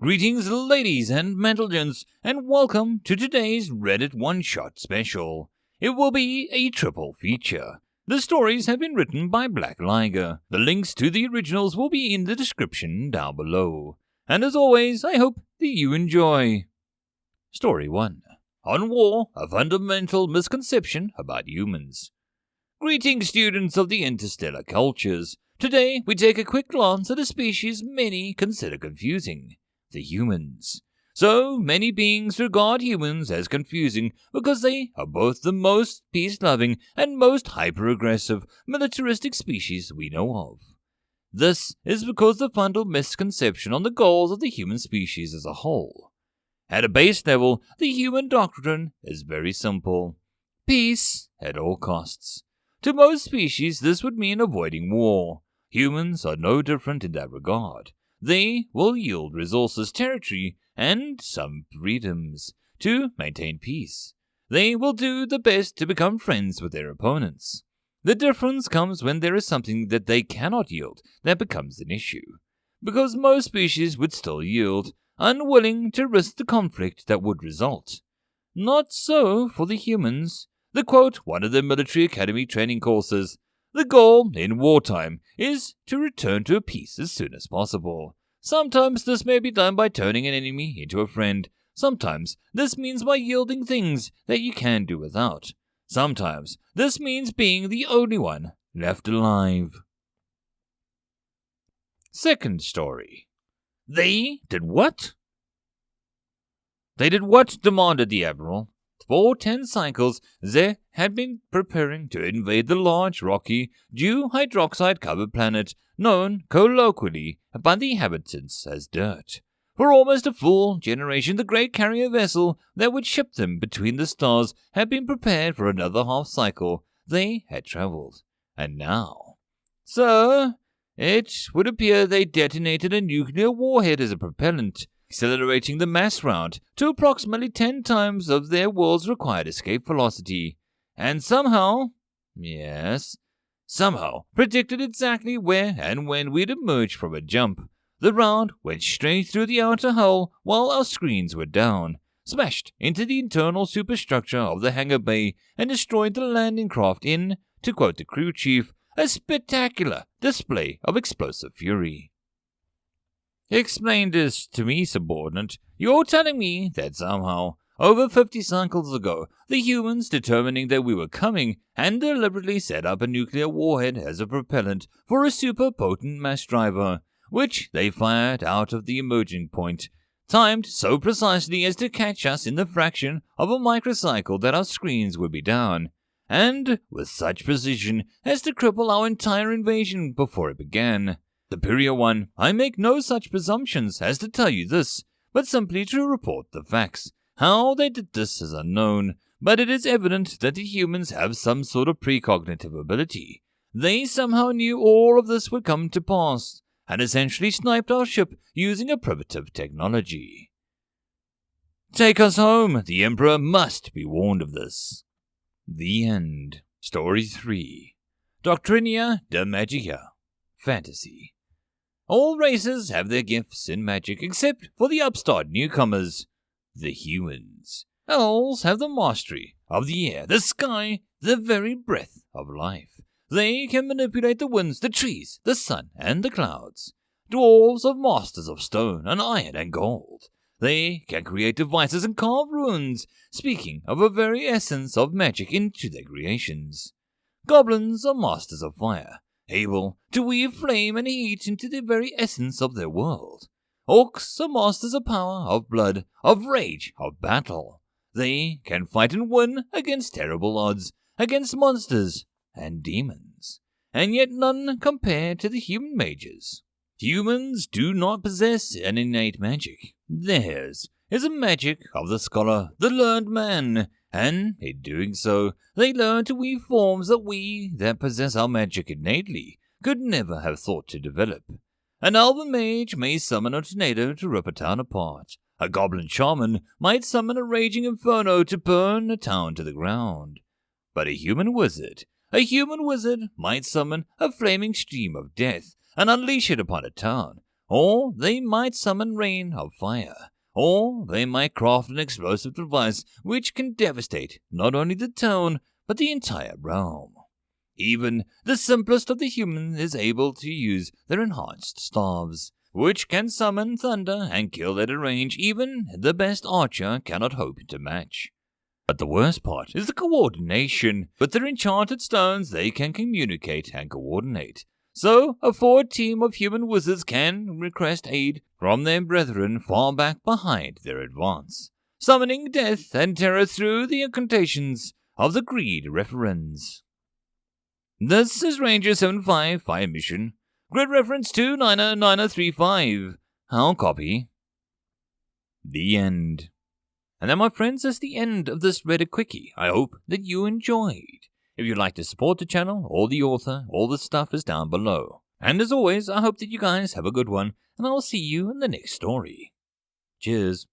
Greetings, ladies and gentlemen, and welcome to today's Reddit one-shot special. It will be a triple feature. The stories have been written by Blackliger. The links to the originals will be in the description down below. And as always, I hope that you enjoy. Story 1. On War, a fundamental misconception about humans. Greetings, students of the interstellar cultures. Today, we take a quick glance at a species many consider confusing. The humans. So many beings regard humans as confusing because they are both the most peace-loving and most hyper-aggressive militaristic species we know of. This is because the fundamental misconception on the goals of the human species as a whole. At a base level, the human doctrine is very simple. Peace at all costs. To most species, this would mean avoiding war. Humans are no different in that regard. They will yield resources, territory, and some freedoms to maintain peace. They will do the best to become friends with their opponents. The difference comes when there is something that they cannot yield that becomes an issue. Because most species would still yield, unwilling to risk the conflict that would result. Not so for the humans. To quote one of the military academy training courses, the goal in wartime is to return to a peace as soon as possible. Sometimes this may be done by turning an enemy into a friend. Sometimes this means by yielding things that you can do without. Sometimes this means being the only one left alive. Second story. They did what? They did what? Demanded the Admiral. For 10 cycles, they had been preparing to invade the large, rocky, dew hydroxide-covered planet known colloquially by the inhabitants as Dirt. For almost a full generation, the great carrier vessel that would ship them between the stars had been prepared for another half-cycle they had traveled. And now, sir, it would appear they detonated a nuclear warhead as a propellant, accelerating the mass round to approximately 10 times of their world's required escape velocity, and somehow predicted exactly where and when we'd emerge from a jump. The round went straight through the outer hull while our screens were down, smashed into the internal superstructure of the hangar bay, and destroyed the landing craft in, to quote the crew chief, a spectacular display of explosive fury. Explain this to me, subordinate. You're telling me that somehow, over 50 cycles ago, the humans, determining that we were coming, and deliberately set up a nuclear warhead as a propellant for a super-potent mass driver, which they fired out of the emerging point, timed so precisely as to catch us in the fraction of a microcycle that our screens would be down, and with such precision as to cripple our entire invasion before it began. Superior One, I make no such presumptions as to tell you this, but simply to report the facts. How they did this is unknown, but it is evident that the humans have some sort of precognitive ability. They somehow knew all of this would come to pass, and essentially sniped our ship using a primitive technology. Take us home. The Emperor must be warned of this. The end. Story 3. Doctrina de Magia. Fantasy. All races have their gifts in magic except for the upstart newcomers, the humans. Elves have the mastery of the air, the sky, the very breath of life. They can manipulate the winds, the trees, the sun, and the clouds. Dwarves are masters of stone and iron and gold. They can create devices and carve runes, speaking of a very essence of magic into their creations. Goblins are masters of fire, able to weave flame and heat into the very essence of their world. Orcs are masters of power, of blood, of rage, of battle. They can fight and win against terrible odds, against monsters and demons, and yet none compare to the human mages. Humans do not possess an innate magic. Theirs is a magic of the scholar, the learned man, and in doing so, they learn to weave forms that we, that possess our magic innately, could never have thought to develop. An elven mage may summon a tornado to rip a town apart. A goblin shaman might summon a raging inferno to burn a town to the ground. But a human wizard might summon a flaming stream of death and unleash it upon a town, or they might summon rain of fire, or they might craft an explosive device which can devastate not only the town, but the entire realm. Even the simplest of the humans is able to use their enhanced staves, which can summon thunder and kill at a range even the best archer cannot hope to match. But the worst part is the coordination. With their enchanted stones, they can communicate and coordinate. So, a forward team of human wizards can request aid from their brethren far back behind their advance, summoning death and terror through the incantations of the Greed referens. This is Ranger 75 Fire Mission. Grid reference 299035. I'll copy. The end. And that, my friends, is the end of this Reddit quickie. I hope that you enjoyed. If you'd like to support the channel or the author, all the stuff is down below. And as always, I hope that you guys have a good one, and I'll see you in the next story. Cheers.